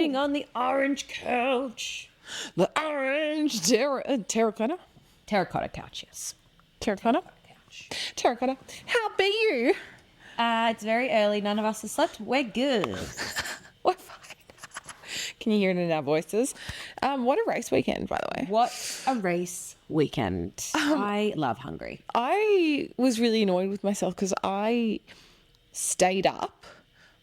Sitting on the orange couch. The orange terracotta? Terracotta couch, yes. Terracotta? Terracotta. How be you? It's very early. None of us have slept. We're good. We're fine. Can you hear it in our voices? What a race weekend, by the way. What a race weekend. I love Hungary. I was really annoyed with myself because I stayed up.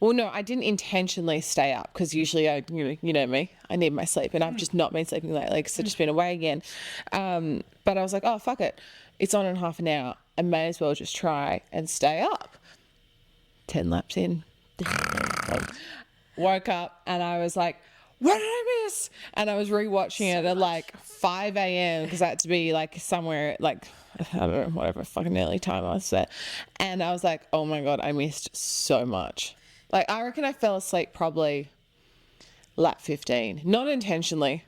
Well, no, I didn't intentionally stay up because usually you know me, I need my sleep, and I've just not been sleeping lately because I've just been away again. But I was like, oh, fuck it. It's on in half an hour. I may as well just try and stay up. 10 laps in. Woke up and I was like, what did I miss? And I was rewatching it at like 5 a.m. because I had to be like somewhere like, I don't know, whatever fucking early time I was there. And I was like, oh my God, I missed so much. Like, I reckon I fell asleep probably lap 15. Not intentionally.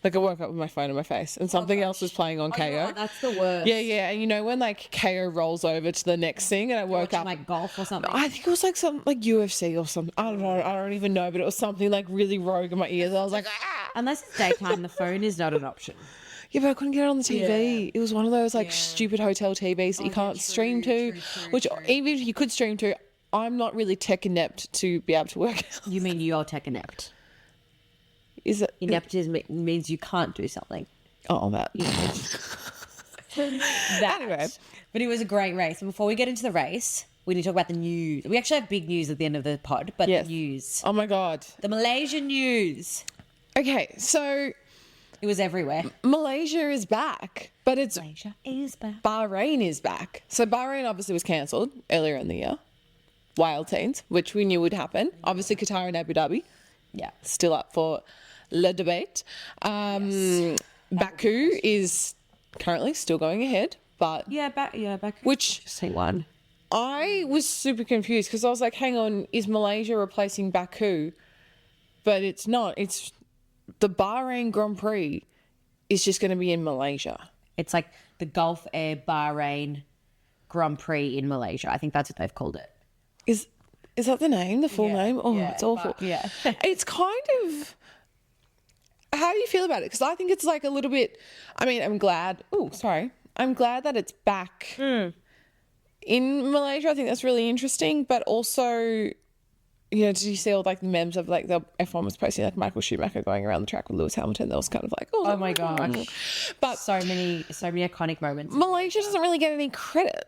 Like, I woke up with my phone in my face and something else was playing on KO. Yeah, that's the worst. Yeah. And you know when, like, KO rolls over to the next thing and I woke up. Like golf or something? I think it was like some, like UFC or something. I don't know. I don't even know. But it was something, like, really rogue in my ears. I was like, ah. Unless it's daytime, the phone is not an option. Yeah, but I couldn't get it on the TV. Yeah. It was one of those, like, stupid hotel TVs that you can't stream to. Which, even if you could stream to, I'm not really tech inept to be able to work out. You mean you're tech inept? Is it? Ineptism means you can't do something. Oh, that. Anyway. But it was a great race. And before we get into the race, we need to talk about the news. We actually have big news at the end of the pod, but the news. Oh, my God. The Malaysian news. Okay, so... It was everywhere. Malaysia is back, but it's... Malaysia is back. Bahrain is back. So Bahrain obviously was cancelled earlier in the year. Wild scenes, which we knew would happen. Obviously, Qatar and Abu Dhabi. Yeah. Still up for le debate. Baku is currently still going ahead, but... Baku. Which... Say one. I was super confused because I was like, hang on, is Malaysia replacing Baku? But it's not. It's... The Bahrain Grand Prix is just going to be in Malaysia. It's like the Gulf Air Bahrain Grand Prix in Malaysia. I think that's what they've called it. Is that the name, the full name? Oh, it's awful. It's kind of... How do you feel about it? Because I think it's like a little bit... I mean, I'm glad... Oh, sorry. I'm glad that it's back in Malaysia. I think that's really interesting. But also... You know, did you see all like the memes of like the F1 was posting like Michael Schumacher going around the track with Lewis Hamilton? That was kind of like, oh my gosh. But so many iconic moments. Malaysia doesn't really get any credit.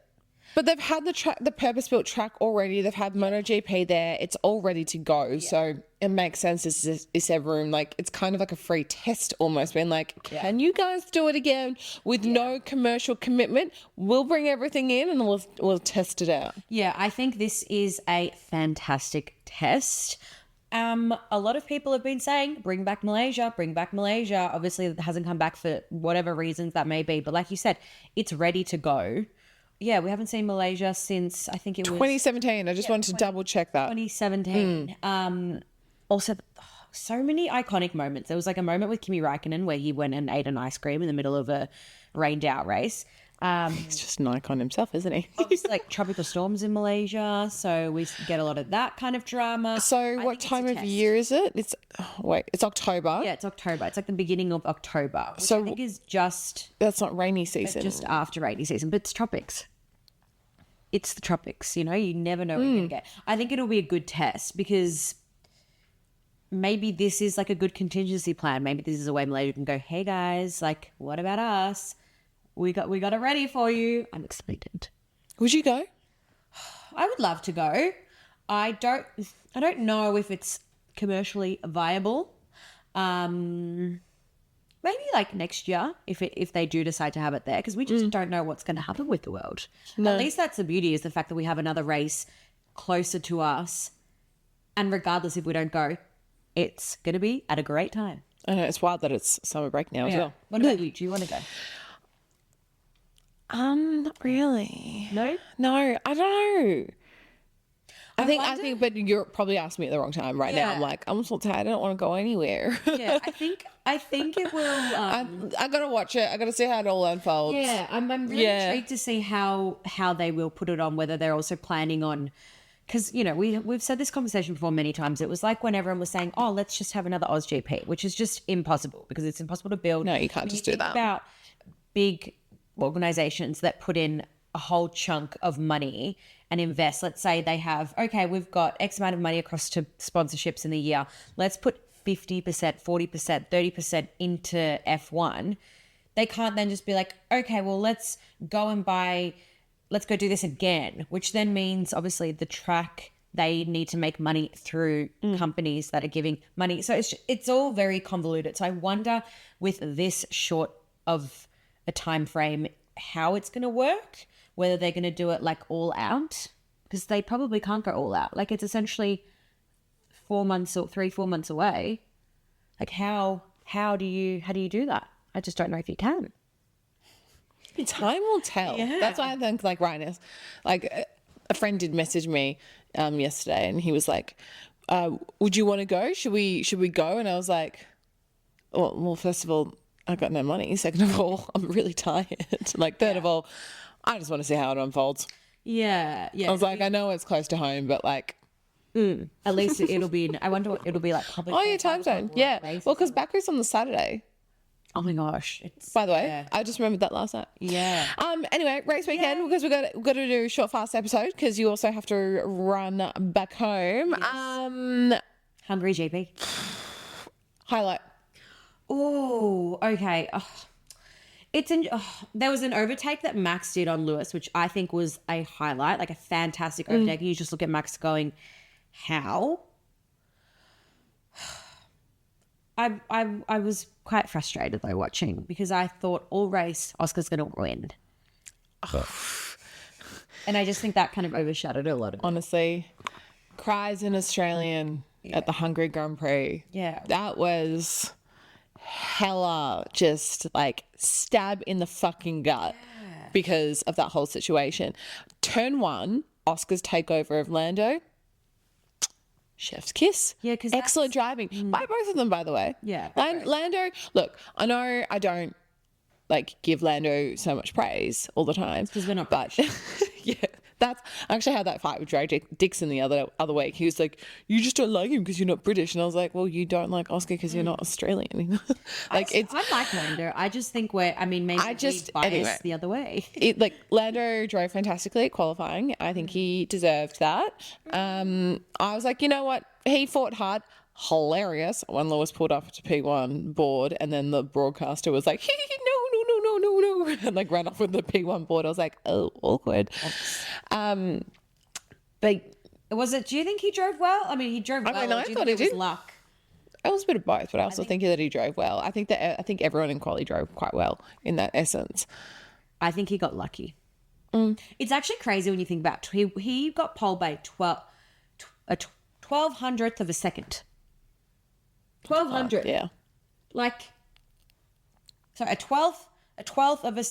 But they've had the purpose-built track already. They've had MotoGP there. It's all ready to go. Yeah. So it makes sense. Is there room? Like, it's kind of like a free test almost. Being like, can you guys do it again with no commercial commitment? We'll bring everything in and we'll test it out. Yeah, I think this is a fantastic test. A lot of people have been saying, bring back Malaysia. Obviously, it hasn't come back for whatever reasons that may be. But like you said, it's ready to go. Yeah, we haven't seen Malaysia since I think it was 2017. I just wanted to double check that. 2017. Also, so many iconic moments. There was like a moment with Kimi Räikkönen where he went and ate an ice cream in the middle of a rained out race. He's just an icon himself, isn't he? It's like tropical storms in Malaysia, so we get a lot of that kind of drama. So what time of year is it? It's October. Yeah, it's October. It's like the beginning of October, which I think is just... That's not rainy season. Just after rainy season, but it's tropics. It's the tropics, you know? You never know what you're going to get. I think it'll be a good test because maybe this is like a good contingency plan. Maybe this is a way Malaysia can go, hey guys, like, what about us? We got it ready for you. I'm excited. Would you go? I would love to go. I don't know if it's commercially viable. Maybe like next year if they do decide to have it there, because we just don't know what's going to happen with the world. No. At least that's the beauty, is the fact that we have another race closer to us, and regardless if we don't go, it's going to be at a great time. I know, it's wild that it's summer break now as well. What about you? Do you want to go? Not really. No? No, I don't know. I think, but you're probably asking me at the wrong time right now. I'm like, I'm so tired. I don't want to go anywhere. Yeah, I think it will. I got to watch it. I got to see how it all unfolds. Yeah, I'm really intrigued to see how they will put it on, whether they're also planning on because, you know, we've said this conversation before many times. It was like when everyone was saying, oh, let's just have another Oz GP, which is just impossible because it's impossible to build. No, you can't just do that. About big organizations that put in a whole chunk of money and invest. Let's say they have, okay, we've got X amount of money across to sponsorships in the year. Let's put 50%, 40%, 30% into F1. They can't then just be like, okay, well, let's go do this again, which then means obviously the track, they need to make money through companies that are giving money. So it's all very convoluted. So I wonder with this short of a time frame, how it's going to work, whether they're going to do it like all out, because they probably can't go all out. Like it's essentially 4 months or 3-4 months away. Like how do you do that? I just don't know if you can. Time will tell. Yeah. That's why I think like right now, like a friend did message me yesterday, and he was like, "Would you want to go? Should we go?" And I was like, "Well, first of all, I got no money. Second of all, I'm really tired. Like third of all, I just want to see how it unfolds." Yeah. I was like, I know it's close to home, but like. At least it'll be. I wonder what it'll be like. Public. Oh, yeah, time zone. Yeah. Well, because Baku's on the Saturday. Oh my gosh! By the way, I just remembered that last night. Yeah. Anyway, race weekend because we've got to do a short fast episode because you also have to run back home. Yes. Hungary GP highlight. Oh, okay. There was an overtake that Max did on Lewis, which I think was a highlight, like a fantastic overtake. You just look at Max going, how? I was quite frustrated though watching because I thought all race Oscar's going to win. And I just think that kind of overshadowed a lot of it. Honestly, cries an Australian at the Hungarian Grand Prix. Yeah. That was hella just like stab in the fucking gut because of that whole situation. Turn 1, Oscar's takeover of Lando. Chef's kiss. Yeah, because excellent driving by both of them, by the way. Yeah. Lando, look, I know I don't like give Lando so much praise all the time. Because we're not but yeah, that's I actually had that fight with Joe Dixon the other week. He was like, you just don't like him because you're not British. And I was like, well, you don't like Oscar because you're not Australian. I like Lando. I just think maybe biased the other way. Lando drove fantastically at qualifying. I think he deserved that. I was like, you know what? He fought hard. Hilarious when Lewis pulled off to P1 board and then the broadcaster was like, no, and like ran off with the P1 board. I was like, oh, awkward. But do you think he drove well? I mean, he drove well. I thought he did. Luck? It was a bit of both, but I also think that he drove well. I think everyone in quali drove quite well in that essence. I think he got lucky. It's actually crazy when you think about it. He got pole by 1200th of a second. 1200. Yeah. Like, sorry, a 12th of a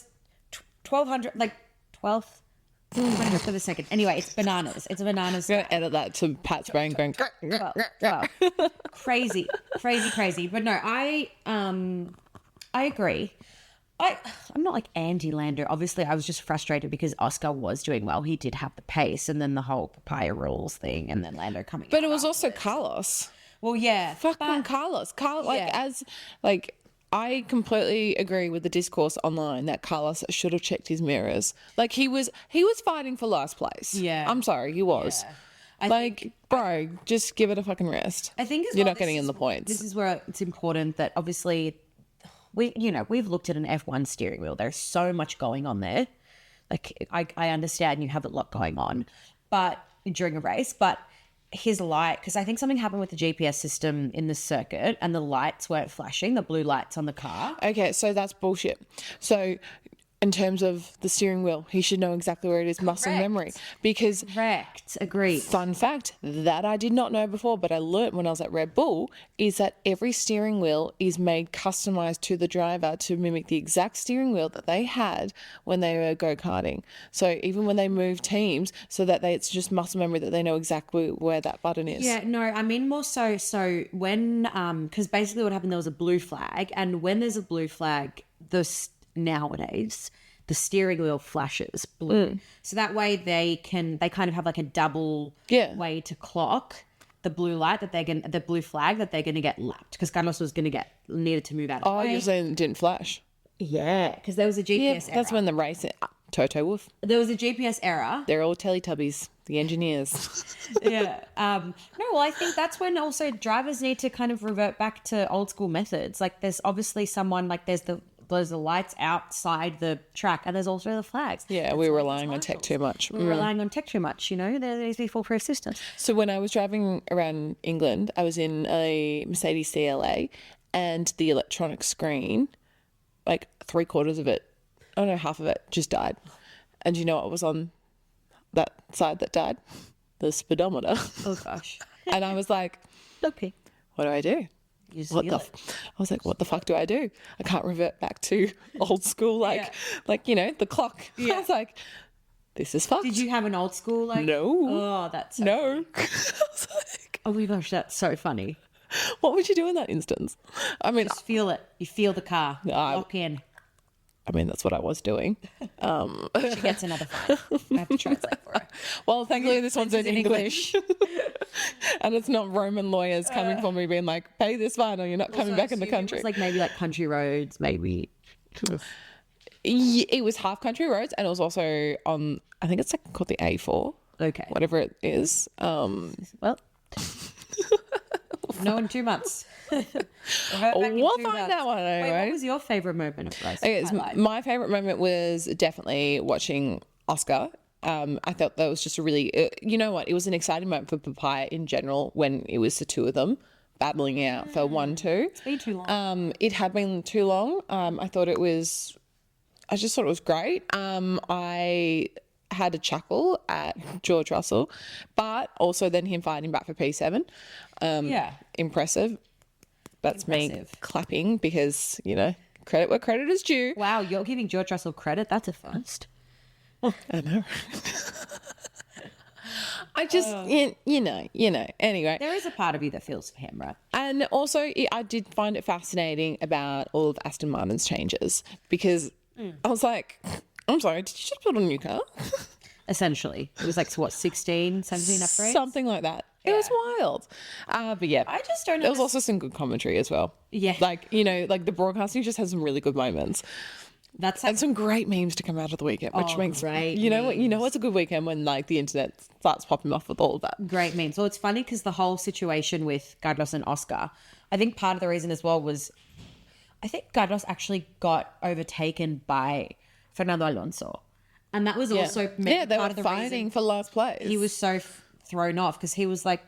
1200, like 12th of a second. Anyway, it's bananas. It's a bananas. I'm going to edit that to Pat's brain going. 12. Crazy. But no, I agree. I'm not like anti-Lando. Obviously, I was just frustrated because Oscar was doing well. He did have the pace and then the whole papaya rules thing and then Lando coming But it was also Carlos. Well, yeah. Fucking Carlos. I completely agree with the discourse online that Carlos should have checked his mirrors. Like he was fighting for last place. Yeah. I'm sorry, he was. Yeah. Bro, just give it a fucking rest. I think you're not getting in the points. This is where it's important that obviously we've looked at an F1 steering wheel. There's so much going on there. Like I understand you have a lot going on, but during a race, but his light, because I think something happened with the GPS system in the circuit and the lights weren't flashing, the blue lights on the car. Okay, so that's bullshit. So in terms of the steering wheel, he should know exactly where it is, muscle memory. Because correct, agreed. Fun fact that I did not know before, but I learnt when I was at Red Bull, is that every steering wheel is made customized to the driver to mimic the exact steering wheel that they had when they were go-karting. So even when they move teams, so that it's just muscle memory that they know exactly where that button is. Yeah, no, I mean more so when because basically what happened, there was a blue flag, and when there's a blue flag, nowadays the steering wheel flashes blue. So that way they kind of have like a double way to clock the blue light that the blue flag that they're going to get lapped, because Carlos was going to needed to move out of the way. Oh, you're saying it didn't flash? Yeah, because there was a GPS error. That's when the race... Toto Wolf. There was a GPS error. They're all Teletubbies, the engineers. Yeah. No, well, I think that's when also drivers need to kind of revert back to old school methods. Like there's obviously someone, like there's the lights outside the track, and there's also the flags. Yeah, we're relying on tech too much. We're relying on tech too much, you know. There needs to be full proof systems. So when I was driving around England, I was in a Mercedes CLA, and the electronic screen, like 3/4 of it, oh no, half of it just died. And you know what was on that side that died? The speedometer. Oh gosh. And I was like, okay, what do I do? You just I was like, what the fuck do I do? I can't revert back to old school, like the clock. Yeah. I was like, this is fucked. Did you have an old school like? No. Oh, that's so no. I was like, oh my gosh, that's so funny. What would you do in that instance? I mean, Just feel it. You feel the car. Lock in. I mean, that's what I was doing. She gets another fine. I have to translate for her. Well, thankfully this one's in English. And it's not Roman lawyers coming for me being like, pay this fine or you're not coming back in the country. It's like maybe like country roads, maybe. It was half country roads, and it was also on, I think it's like called the A4. Okay. Whatever it is. Well, no, in 2 months. We'll find that one anyway. Wait, what was your favourite moment of race? Okay, my favourite moment was definitely watching Oscar. I thought that was just a really, you know what, it was an exciting moment for Papaya in general when it was the two of them battling out for 1-2. It's been too long. It had been too long. I just thought it was great. I had a chuckle at George Russell, but also then him fighting back for P7. Impressive. That's me clapping because, you know, credit where credit is due. Wow, you're giving George Russell credit? That's a first. I know. I just, you know, anyway. There is a part of you that feels for him, right? And also, I did find it fascinating about all of Aston Martin's changes because I was like, I'm sorry, did you just build a new car? Essentially. It was like, what, 16, 17 upgrades? Something like that. It was wild. But yeah. I just don't know. There was also some good commentary as well. Yeah. Like, you know, like the broadcasting just has some really good moments. That's like, and some great memes to come out of the weekend, which makes great you know what's a good weekend when like the internet starts popping off with all of that. Great memes. Well, it's funny because the whole situation with Carlos and Oscar, I think part of the reason as well was I think Carlos actually got overtaken by Fernando Alonso. And that was also they part were of the fighting reason for last place. he was so thrown off because he was like,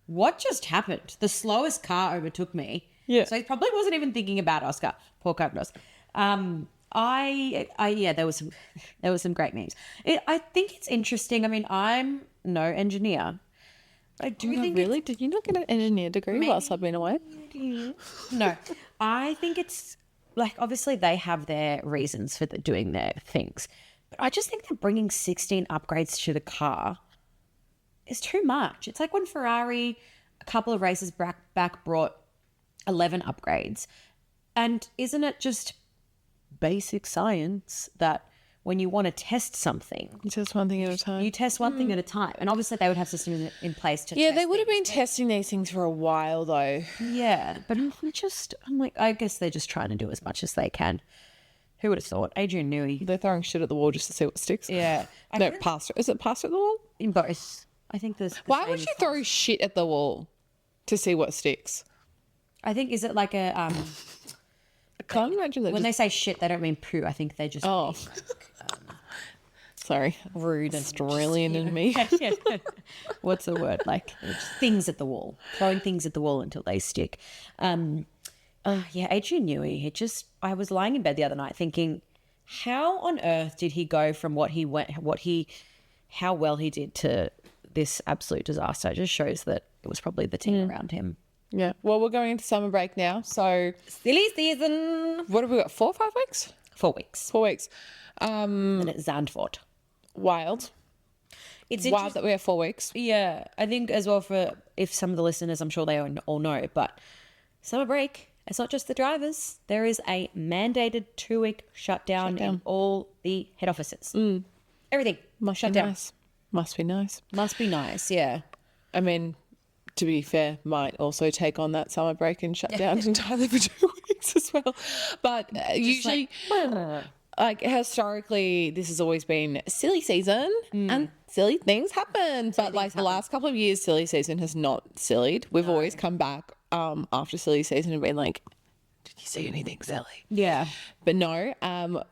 what just happened? The slowest car overtook me. Yeah. So he probably wasn't even thinking about Oscar. Poor Carlos. There was some great memes. I think it's interesting. I mean, I'm no engineer. I do think really? Did you not get an engineer degree whilst I've been away? No, I think it's like obviously they have their reasons for doing their things, but I just think that bringing 16 upgrades to the car is too much. It's like when Ferrari a couple of races back brought 11 upgrades, and isn't it just basic science that when you want to test something, You test one thing at a time. you test one thing at a time? And obviously they would have systems in place to Yeah, test they would have things. been testing these things for a while though. Yeah, but I'm like, I guess they're just trying to do as much as they can. Who would have thought? Adrian Newey. They're throwing shit at the wall just to see what sticks. Yeah. No, past. Is it past at the wall? In both. I think there's... Why would you throw shit at the wall to see what sticks? I think, is it like a... I can't imagine that. when they say shit, they don't mean poo. I think they just mean sorry, rude and Australian in me. what's the word? Like just things at the wall. Throwing things at the wall until they stick. Adrian Newey, I was lying in bed the other night thinking, how on earth did he go from how well he did to this absolute disaster? It just shows that it was probably the team around him. Yeah. Well, we're going into summer break now, so Silly season. what have we got? 4 or 5 weeks? 4 weeks. 4 weeks. And it's Zandvoort. Wild. It's Wild that we have 4 weeks. Yeah, I think as well for if some of the listeners, I'm sure they all know, but summer break, it's not just the drivers. There is a mandated 2-week shutdown in all the head offices. Everything Must shut be down. nice. Must be nice. Must be nice, yeah. I mean, to be fair, might also take on that summer break and shut down entirely for 2 weeks as well. But usually, like historically, this has always been silly season and silly things happen. But like the last couple of years, silly season has not sillied. We've always come back after silly season and been like, did you see anything silly? Yeah. But no,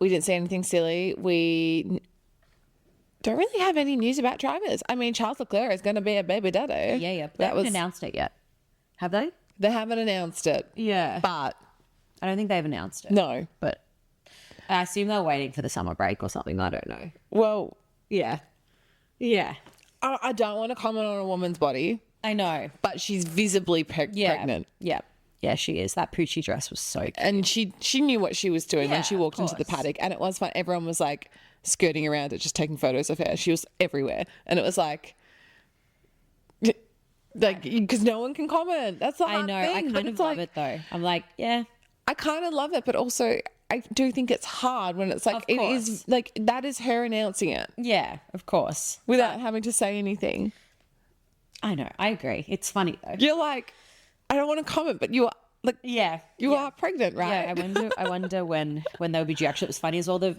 we didn't see anything silly. We don't really have any news about drivers. I mean, Charles Leclerc is going to be a baby daddy. Yeah. They haven't announced it yet. Have they? They haven't announced it. Yeah. But I don't think they've announced it. no. But I assume they're waiting for the summer break or something. I don't know. Well, Yeah. Yeah. I don't want to comment on a woman's body, I know. but she's visibly pregnant. Yeah. Yeah, she is. That Poochie dress was so cute. And she knew what she was doing when she Yeah, walked of into the course. paddock. And it was fun. Everyone was like skirting around it, just taking photos of her. She was everywhere. And it was like because no one can comment. That's the I hard know. thing. I But kind of it's love like, it though. I'm like, yeah. I kind of love it, but also I do think it's hard when it's like Of it course. is like that is her announcing it Yeah, of course. without having to say anything. I know. I agree. It's funny though. You're like, I don't want to comment, but you are like Yeah. you are pregnant, right? Yeah, I wonder when they'll be due. Actually, it was funny as all the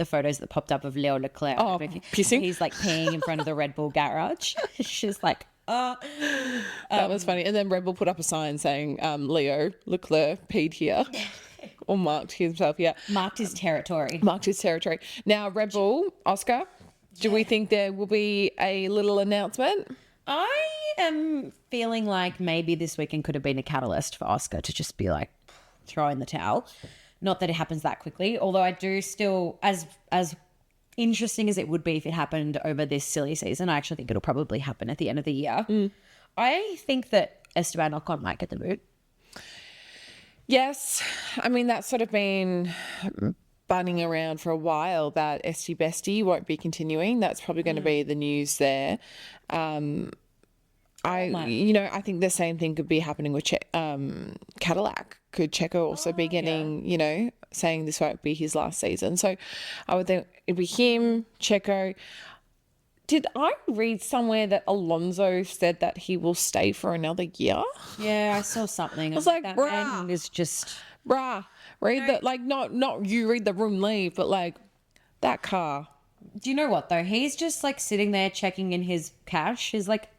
photos that popped up of Leo Leclerc. Oh, pissing? He's like peeing in front of the Red Bull garage. She's like, That was funny. And then Red Bull put up a sign saying Leo Leclerc peed here or marked himself here. marked his territory. Marked his territory. Now, Red Bull, Oscar, do we think there will be a little announcement? I am feeling like maybe this weekend could have been a catalyst for Oscar to just be like, throw in the towel. Not that it happens that quickly, although I do still, as interesting as it would be if it happened over this silly season, I actually think it'll probably happen at the end of the year. I think that Esteban Ocon might get the boot. Yes. I mean, that's sort of been bunning around for a while that Esty Bestie won't be continuing. That's probably going to be the news there. I think the same thing could be happening with Cadillac. Could Checo also be getting, saying this won't be his last season? So I would think it'd be him, Checo. Did I read somewhere that Alonso said that he will stay for another year? Yeah, I saw something. I was like, that bruh. man is just... Bruh, read that, like, not you read the room leave, but like that car. Do you know what though? He's just like sitting there checking in his cash. He's like,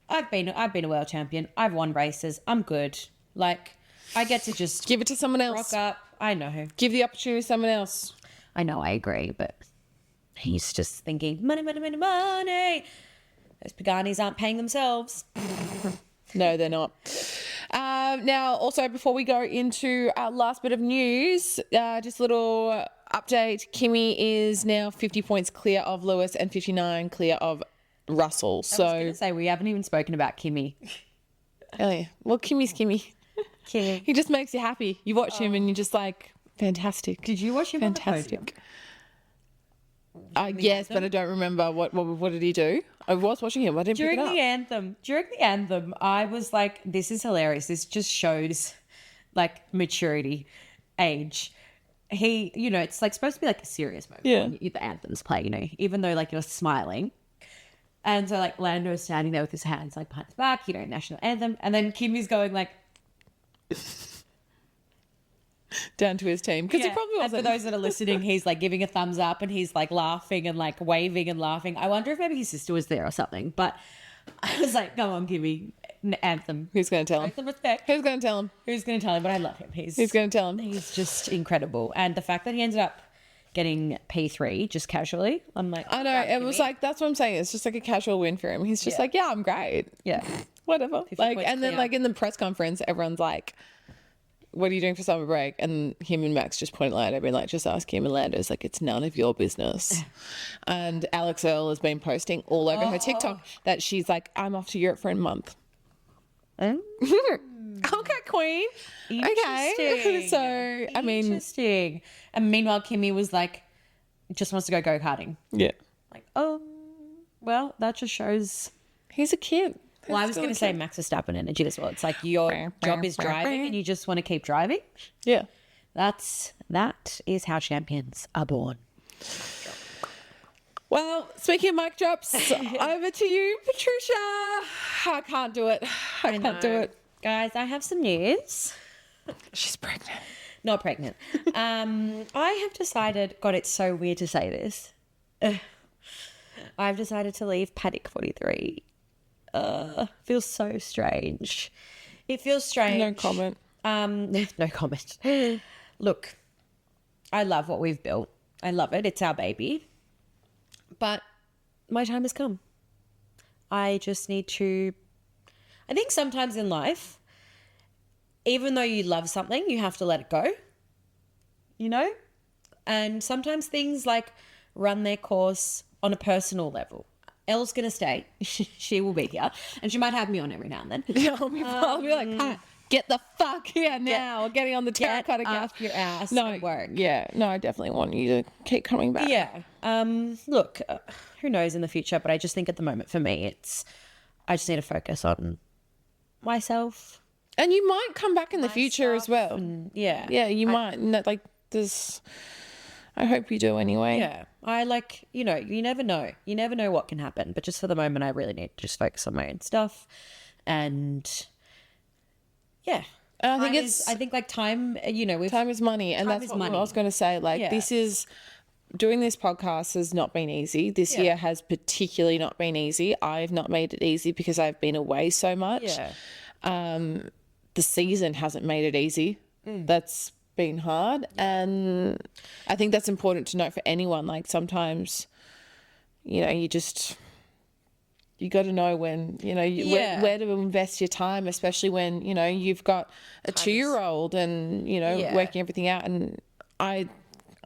I've been a world champion. I've won races. I'm good. Like, I get to just Give it to someone else. rock up. I know. Give the opportunity to someone else. I know. I agree, but he's just thinking money, money, money, money. Those Paganis aren't paying themselves. No, they're not. Now, also, before we go into our last bit of news, just a little update. Kimi is now 50 points clear of Lewis and 59 clear of Russell. I was So, going to say, we haven't even spoken about Kimi. oh yeah. Well, Kimi's Kimi. Kimi. He just makes you happy. You watch him and you're just like, fantastic. Did you watch him on the podium? Fantastic. Yes, but I don't remember what did he do. I was watching him. I didn't pick it up. During the anthem, I was like, this is hilarious. This just shows like maturity, age. He, it's like supposed to be like a serious moment when the anthems play, even though like you're smiling. And so like Lando's standing there with his hands like behind his back, national anthem. And then Kimi's going like, down to his team because he probably and wasn't. for those that are listening, he's like giving a thumbs up and he's like laughing and like waving and laughing. I wonder if maybe his sister was there or something. But I was like, come on, Kimi, anthem. Who's going to tell him? Some respect. Who's going to tell him? Who's going to tell him? But I love him. He's going to tell him? He's just incredible. And the fact that he ended up getting P3 just casually, I'm like, I know. It was like, that's what I'm saying. It's just like a casual win for him. He's just like, yeah, I'm great. yeah, Whatever. 50 Like, points and then clear. like in the press conference, everyone's like, what are you doing for summer break? And him and Max just point at Lando, being like, just ask him. And Lando's like, it's none of your business. And Alex Earl has been posting all over her TikTok that she's like, I'm off to Europe for a month. Okay, queen. Okay. Interesting. So, I mean, interesting. And meanwhile, Kimi was like, just wants to go karting. yeah. Like, oh, well, that just shows. He's a kid. Well, I was going to say Max Verstappen energy as well. It's like your job is driving and you just want to keep driving. Yeah. That is how champions are born. Well, speaking of mic drops, over to you, Patricia. I can't do it. I can't do it. Guys, I have some news. She's pregnant. Not pregnant. I have decided, God, it's so weird to say this. I've decided to leave Paddock 43. Feels so strange. It feels strange. No comment. No comment. Look, I love what we've built. I love it. It's our baby. But my time has come. I just need to... I think sometimes in life, even though you love something, you have to let it go. You know? And sometimes things like run their course on a personal level. Elle's going to stay. She will be here. And she might have me on every now and then. Yeah, I'll be like, Pat, get the fuck here now. We're getting on the terracotta couch. Your ass No, at work. yeah. No, I definitely want you to keep coming back. Yeah. Look, who knows in the future, but I just think at the moment for me, I just need to focus on myself. And you might come back in the future as well. Yeah. Yeah, you might. No, like, I hope you do anyway. Yeah. You never know. You never know what can happen. But just for the moment, I really need to just focus on my own stuff. And yeah. And I think like time, time is money. And that's what I was going to say. Like, doing this podcast has not been easy. This year has particularly not been easy. I've not made it easy because I've been away so much. Yeah. The season hasn't made it easy. That's been hard. And I think that's important to note for anyone. Like sometimes, you got to know when, where to invest your time, especially when, you've got a 2-year-old and, working everything out. And I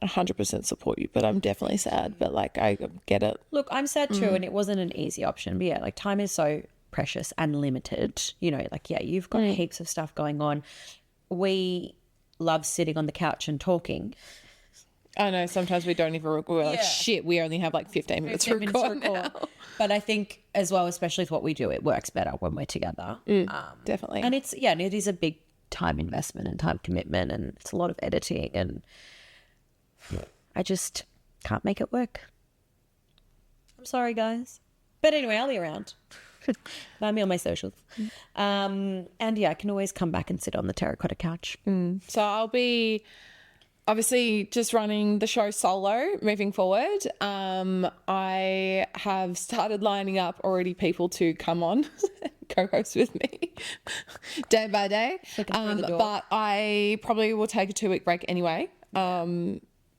100% support you, but I'm definitely sad. But like, I get it. Look, I'm sad too. And it wasn't an easy option. But yeah, like time is so precious and limited, you've got heaps of stuff going on. We love sitting on the couch and talking. I know sometimes we don't even record. We're like, shit, we only have like 15 minutes to record now. But I think as well, especially with what we do, it works better when we're together. Definitely. And it is a big time investment and time commitment, and it's a lot of editing, and I just can't make it work. I'm sorry, guys. But anyway, I'll be around. Find me on my socials. And I can always come back and sit on the terracotta couch. So I'll be obviously just running the show solo moving forward. I have started lining up already people to come on co-host with me day by day. But I probably will take a 2-week break anyway,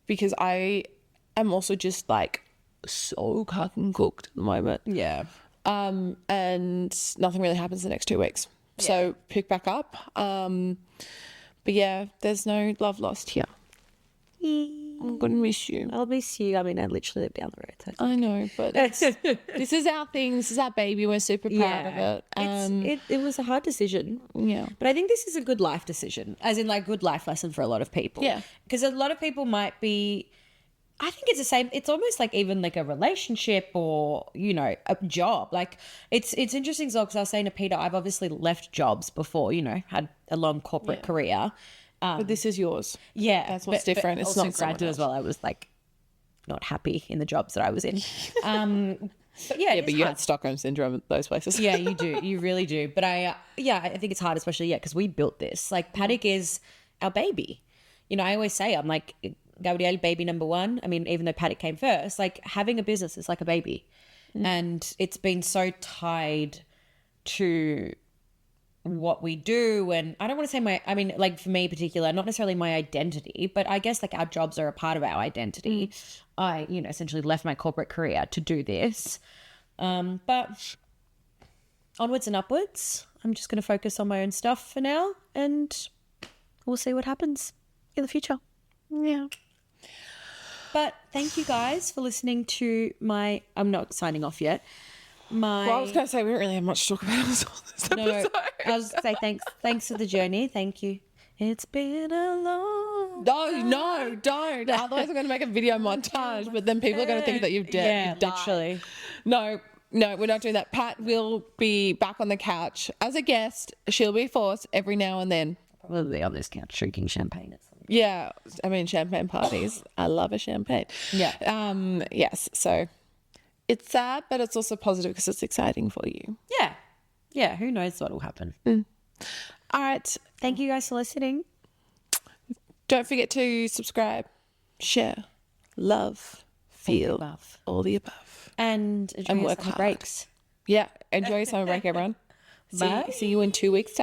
because I am also just like so fucking cooked at the moment. Yeah. And nothing really happens the next 2 weeks. So pick back up. But yeah, there's no love lost here. I'm going to miss you. I'll miss you. I mean, I literally live down the road. So. I know, but this is our thing. This is our baby. We're super proud of it. It was a hard decision. Yeah. But I think this is a good life decision, as in like good life lesson for a lot of people. Yeah. Because a lot of people might be... I think it's the same. It's almost like even like a relationship or, a job. Like it's interesting as well, because I was saying to Peter, I've obviously left jobs before, had a long corporate career. But this is yours. Yeah. That's what's different. It's also not granted as well. I was like not happy in the jobs that I was in. But but you had Stockholm syndrome at those places. Yeah, you do. You really do. But I think it's hard, especially, because we built this. Like Paddock is our baby. I always say, I'm like... Gabrielle, baby number one. I mean, even though Paddock came first, like having a business is like a baby. And it's been so tied to what we do. And I don't want to say like for me in particular, not necessarily my identity, but I guess like our jobs are a part of our identity. I, essentially left my corporate career to do this. But onwards and upwards, I'm just going to focus on my own stuff for now, and we'll see what happens in the future. Yeah. But thank you guys for listening to I'm not signing off yet. Well, I was going to say we don't really have much to talk about on this episode. No, I was going to say thanks for the journey. Thank you. It's been a long No, don't. Otherwise I'm going to make a video montage, but then people are going to think that you've died. Literally. No, No, we're not doing that. Pat will be back on the couch as a guest. She'll be forced every now and then. Probably on this couch drinking champagne at some point. Yeah, I mean, champagne parties. I love a champagne. Yeah. Yes, so it's sad, but it's also positive because it's exciting for you. Yeah. Yeah, who knows what will happen. All right. Thank you guys for listening. Don't forget to subscribe, share, love, feel, all the above. And enjoy your work summer hard. breaks. Yeah, enjoy your summer break, everyone. Bye. See you in 2 weeks' time.